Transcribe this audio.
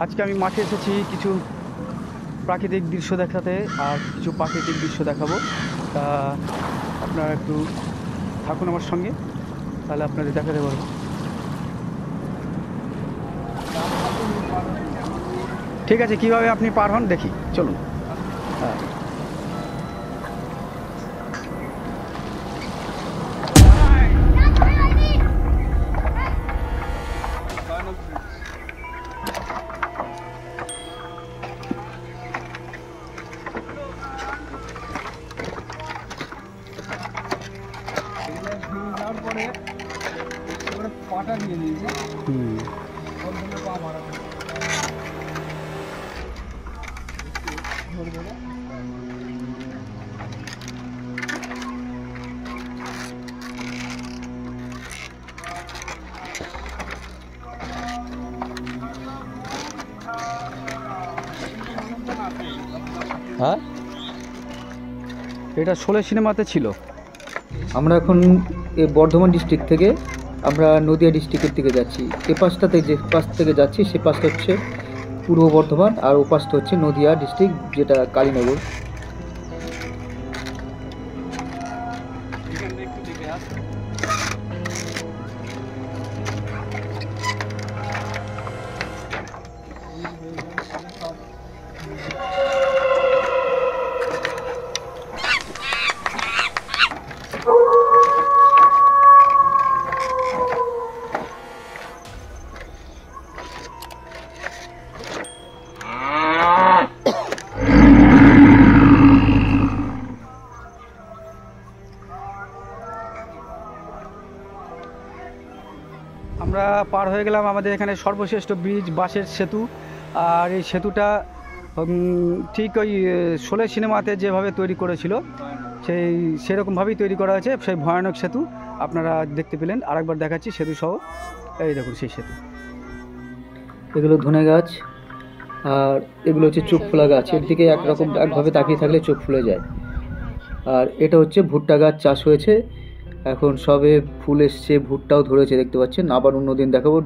আজকে আমি মাঠে এসেছি কিছু প্রাকৃতিক দৃশ্য দেখাতে আর কিছু প্রাকৃতিক দৃশ্য দেখাবো। তা আপনারা একটু থাকুন আমার সঙ্গে, তাহলে আপনাদের দেখাতে পারবো। ঠিক আছে, কিভাবে আপনি পার হন দেখি, চলুন। হ্যাঁ, পাটা নিয়ে নিয়েছে। হুম। পা মারা হ্যাঁ, এটা শোলে সিনেমাতে ছিল। আমরা এখন বর্ধমান ডিস্ট্রিক্ট থেকে আমরা নদিয়া ডিস্ট্রিক্টের দিকে যাচ্ছি। এ পাশটাতে যে পাশ থেকে যাচ্ছি সে পাশটা হচ্ছে পূর্ব বর্ধমান, আর ও পাশটা হচ্ছে নদিয়া ডিস্ট্রিক্ট, যেটা কালীনগর। আমরা পার হয়ে গেলাম আমাদের এখানে সর্বশ্রেষ্ঠ ব্রিজ, বাঁশের সেতু। আর এই সেতুটা ঠিক ওই শোলে সিনেমাতে যেভাবে তৈরি করেছিল সেরকমভাবেই তৈরি করা হয়েছে। সেই ভয়ানক সেতু আপনারা দেখতে পেলেন। আরেকবার দেখাচ্ছি সেতু সহ। এই দেখুন সেই সেতু। এগুলো ধনে গাছ, আর এগুলো হচ্ছে চোখ ফোলা গাছ। এর দিকে একভাবে তাকিয়ে থাকলে চোখ ফুলে যায়। আর এটা হচ্ছে ভুট্টা গাছ চাষ হয়েছে, এখন সবে ফুল এসছে, ভুট্টাও ধরেছে দেখতে পাচ্ছেন। আবার অন্যদিন দেখাবো